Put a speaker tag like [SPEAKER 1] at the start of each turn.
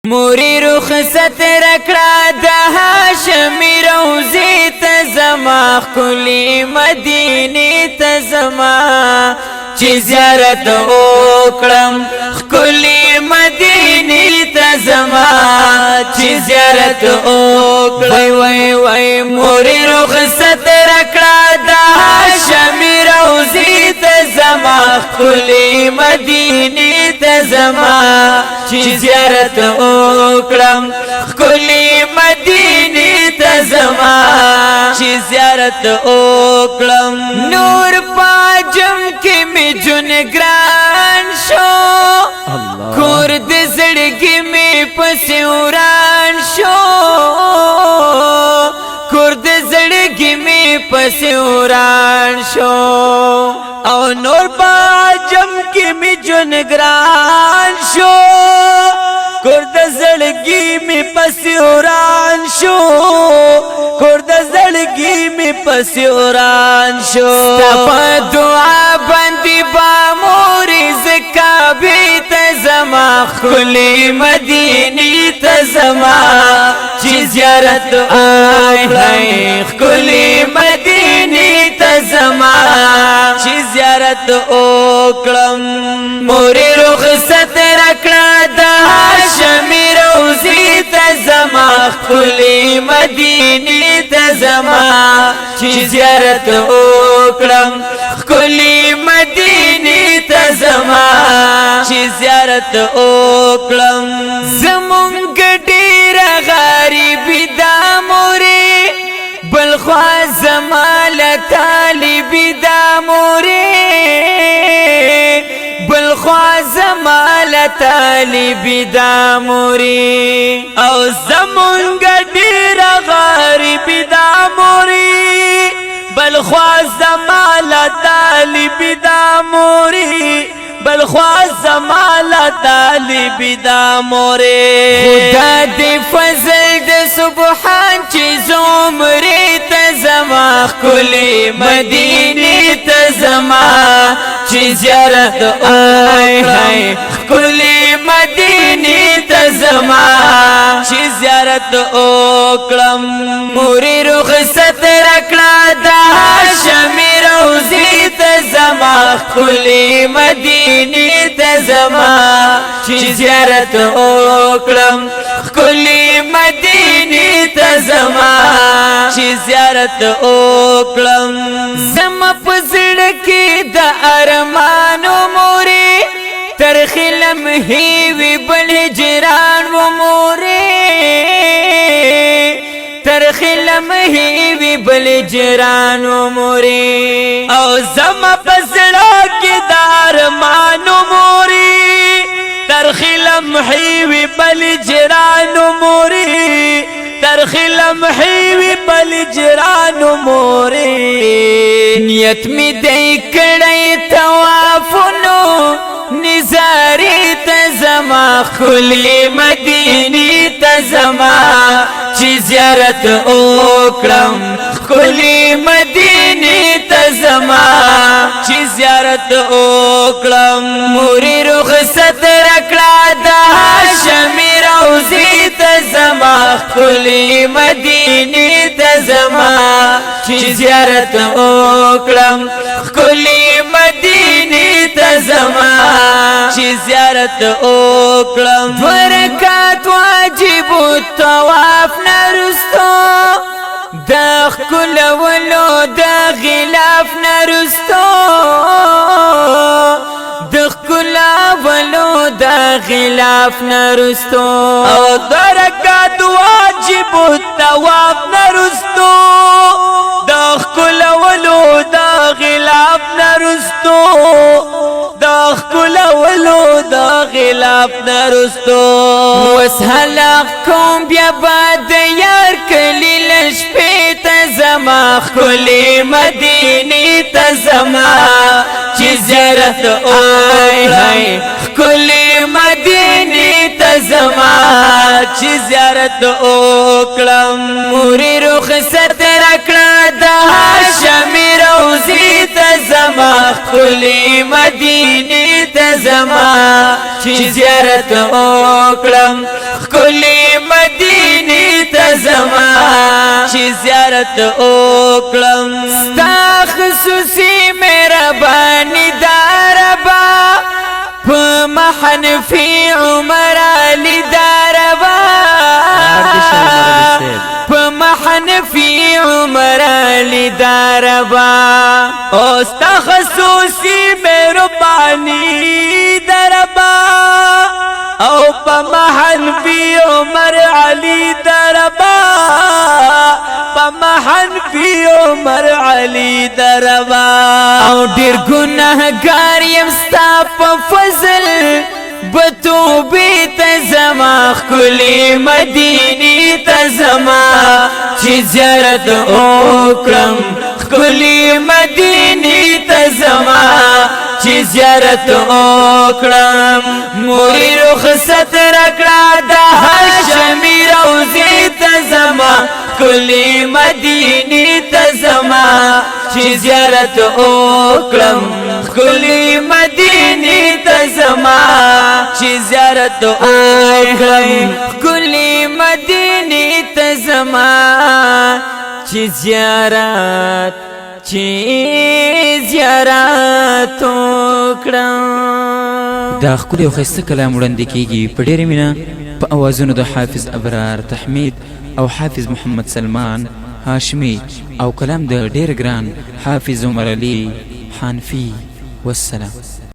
[SPEAKER 1] موری رخصت رکړه د هاشمي روضې ته زما ښکلې مدینې ته زما چې زیارت وکړم ښکلې مدینې ته زما چې زیارت وکړم وای وای موری رخصت رکړه د هاشمي روضې ته زما ښکلې مدینې ته زما چې زیارت وکړم ښکلې مدینې ته زما چې زیارت وکړم نور پاجم کې می جون ګران شو کور د زړګي می پسې وران شو کور د زړګي می پسې وران شو او نور پاجم کې می جون ګران شو کور د زړګي می پسې وران شو کور د زړګي می پسې وران شو په دعا باندې با مورې زکابې ته زما ښکلې مدینې ته زما چې زیارت آی هی ښکلې مدینې ته زما چې زیارت وکړم مورې رخصت راکړه د هاشمي روضې ته زما ښکلې مدینې ته زما چې زیارت وکړم ښکلې مدینې ته زما چې زیارت وکړم زمونږ ډېره غریبي دا مورې بل خوا زما له طالبي دا مورې بل خوا زما له طالبي دا مورې او زمونږ ډېره غریبي دا مورې بل خوا زما له طالبي دا مورې بل خوا زما له طالبي دا مورې خدا دې فضل د سبحان چې زمرې ته زما ښکلې مدینې ته زما چې زیارت وکړم ښکلې مدینې ته زما چې زیارت وکړم مورې رخصت راکړه د هاشمي روضې ته زما ښکلې مدینې ته زما چې زیارت وکړم ښکلې مدینې ته زما چې زیارت وکړم زما په زړه کې د ارمانو مورې ترخې لمحې وي بل هجران و مورې ترخې لمحې وي بل هجران و مورې او زما په زړه کې د ارمانو مورې ترخې لمحې وي بل هجران و مورې ترخې لمحې وي بل هجران و مورې نیت می دی کړی طوافونو نظارې ته زما ښکلې مدینې ته زما چې زیارت وکړم ښکلې مدینې ته زما چې زیارت وکړم مورې رخصت راکړه د هاشمي روضې ته زما ښکلې مدینې ته زما چې زیارت وکړم ښکلې مدینې ته زما چې زیارت وکړم برکات واجب الطواف نرستو د ښکلولو د غلاف نرستو د ښکلولو د غلاف نرستو او برکات واجب الطواف نرستو د ښکلولو د غلاف نرستو د ښکلولو د غلاف نرستو وس هلاک کوم بیا به د یار کلي له شپې ته زما ښکلې مدینې ته زما چې زیارت وکړم ښکلې مدینې ته زما چې زیارت وکړم مورې رخصت راکړه د هاشمي روزی تزما خلی مدینی تزما چی زیارت اوکلم خلی مدینی تزما چی زیارت اوکلم ستا خصوصی مهربانی داربا حنفی عمر علی داربا حنفی عمر علی داربا اوستا خصوصی مهربانی داربا او حنفی عمر علی داربا حنفی عمر علی داربا او ډیر ګناهګار یم ستا په فضل بتوبې ته زما ښکلې مدینې ته زما چې زیارت وکړم ښکلې مدینې ته زما چې زیارت وکړم مورې رخصت راکړه د هاشمي روضې ته زما ښکلې مدینې ته زما چې زیارت وکړم ښکلې مدینې ته زما چې زیارت وکړم ښکلې مدینې ته زما چې زیارت وکړم.
[SPEAKER 2] دا ښکلی او ښایسته کلام وړاندې کیږي په ډېرې مینه په اوازونو د حافظ ابرار تحمید او حافظ محمد سلمان هاشمی او کلام د ډېر ګران حافظ عمر علی حنفی والسلام.